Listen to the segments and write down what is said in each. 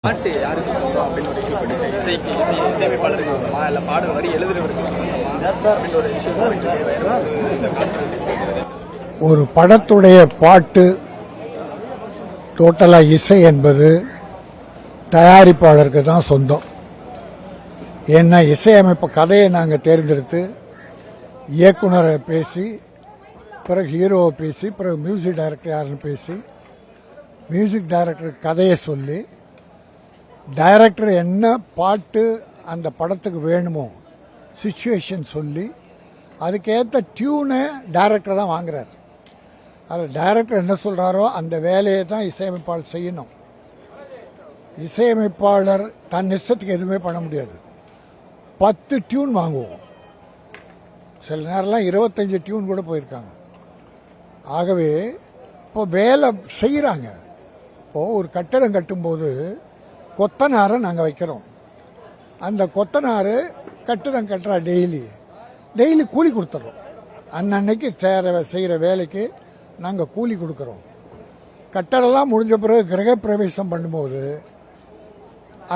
பாட்டு யாருக்கு சொல்றோம் அப்படின்னு ஒரு இஷ்யூ பண்ணிட்டு இசையமைப்பாளருக்கு சொல்லுமா இல்லை பாடல் வரி எழுதுறவருக்கு அப்படின்னு ஒரு இஷ்யூ ஒரு படத்துடைய பாட்டு டோட்டலா இசை என்பது தயாரிப்பாளருக்கு தான் சொந்தம். ஏன்னா இசையமைப்பு கதையை நாங்கள் தேர்ந்தெடுத்து இயக்குனரை பேசி, பிறகு ஹீரோவை பேசி, பிறகு மியூசிக் டைரக்டர் யாருன்னு பேசி, மியூசிக் டைரக்டர் கதையை சொல்லி, டைரக்டர் என்ன பாட்டு அந்த படத்துக்கு வேணுமோ சிச்சுவேஷன் சொல்லி, அதுக்கேற்ற டியூனை டைரக்டர் தான் வாங்குறாரு. அது டைரக்டர் என்ன சொல்கிறாரோ அந்த வேலையை தான் இசையமைப்பாளர் செய்யணும். இசையமைப்பாளர் தன் இஷ்டத்துக்கு எதுவுமே பண்ண முடியாது. 10 டியூன் வாங்குவோம், சில நேரம்லாம் 25 டியூன் கூட போயிருக்காங்க. ஆகவே இப்போ வேலை செய்கிறாங்க. இப்போது ஒரு கட்டடம் கட்டும்போது கொத்தனாரை நாங்கள் வைக்கிறோம். அந்த கொத்தனார் கட்டடம் கட்டுறா, டெய்லி கூலி கொடுத்துட்றோம். அன்னன்னைக்கு செய்கிற வேலைக்கு நாங்கள் கூலி கொடுக்குறோம். கட்டடம்லாம் முடிஞ்ச பிறகு கிரகப்பிரவேசம் பண்ணும்போது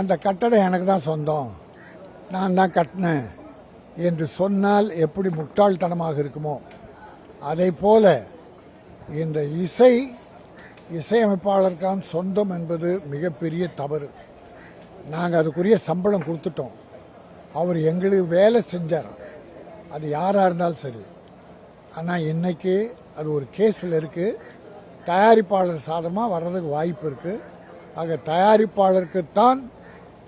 அந்த கட்டடம் எனக்கு தான் சொந்தம், நான் தான் கட்டினேன் என்று சொன்னால் எப்படி முட்டாள்தனமாக இருக்குமோ, அதை போல இந்த இசையமைப்பாளருக்கான சொந்தம் என்பது மிகப்பெரிய தவறு. நாங்கள் அதுக்குரிய சம்பளம் கொடுத்துட்டோம். அவர் எங்களுக்கு வேலை செஞ்சார், அது யாராக இருந்தாலும் சரி. ஆனால் இன்னைக்கு அது ஒரு கேஸில் இருக்குது. தயாரிப்பாளர் சாதமாக வர்றதுக்கு வாய்ப்பு இருக்குது. ஆக தயாரிப்பாளருக்குத்தான்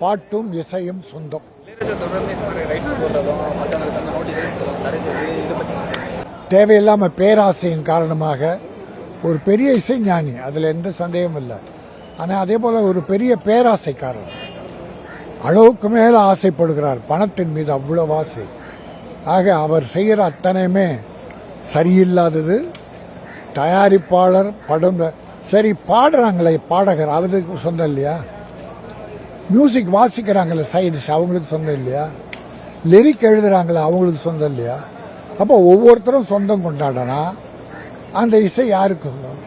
பாட்டும் இசையும் சொந்தம். தேவையில்லாமல் பேராசையின் காரணமாக ஒரு பெரிய இசைஞானி, அதில் எந்த சந்தேகமும் இல்லை. ஆனால் அதே போல் ஒரு பெரிய பேராசைக்காரர், அளவுக்கு மேலே ஆசைப்படுகிறார், பணத்தின் மீது அவ்வளவு ஆசை. ஆக அவர் செய்கிற அத்தனையுமே சரியில்லாதது. தயாரிப்பாளர் படம் சரி, பாடுறாங்களே பாடகர், அவருக்கு சொந்தம் இல்லையா? மியூசிக் வாசிக்கிறாங்களே சைடிஷ், அவங்களுக்கு சொந்தம் இல்லையா? லிரிக் எழுதுறாங்களே அவங்களுக்கு சொந்தம் இல்லையா? அப்போ ஒவ்வொருத்தரும் சொந்தம் கொண்டாடனா அந்த இசை யாருக்கு சொந்தம்?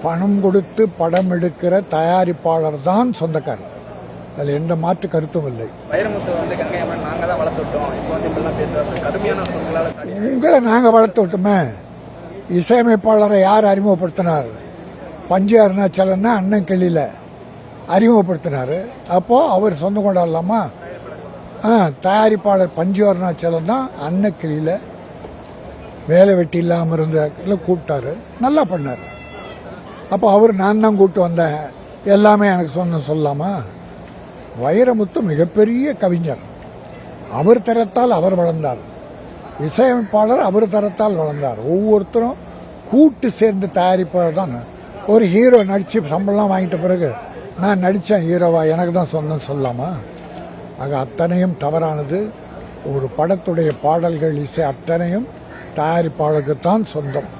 பணம் கொடுத்து படம் எடுக்கிற தயாரிப்பாளர் தான் சொந்தக்காரர். அதில் எந்த மாற்று கருத்தும் இல்லை. உங்களை நாங்கள் வளர்த்து விட்டோமே. இசையமைப்பாளரை யார் அறிமுகப்படுத்தினார்? பஞ்சு அருணாச்சலன்னா அண்ணன் கிளியில அறிமுகப்படுத்தினார். அப்போ அவர் சொந்தம் கொண்டாடலாமா? தயாரிப்பாளர் பஞ்சு அருணாச்சலம் தான் அண்ணன் கிளியில வேலை வெட்டி இல்லாமல் இருந்த கூப்பிட்டாரு, நல்லா பண்ணார். அப்போ அவர் நான் தான் கூப்பிட்டு வந்தேன், எல்லாமே எனக்கு சொல்லலாமா? வைரமுத்து மிகப்பெரிய கவிஞர், அவர் தரத்தால் அவர் வளர்ந்தார். இசையமைப்பாளர் அவர் தரத்தால் வளர்ந்தார். ஒவ்வொருத்தரும் கூட்டு சேர்ந்து தயாரிப்பாளர் தான். ஒரு ஹீரோ நடித்து சம்பளம்லாம் வாங்கிட்ட பிறகு நான் நடித்தேன் ஹீரோவா, எனக்கு தான் சொந்தம் சொல்லலாமா? ஆக அத்தனையும் தவறானது. ஒரு படத்துடைய பாடல்கள், இசை அத்தனையும் தயாரிப்பாளருக்குத்தான் சொந்தம்.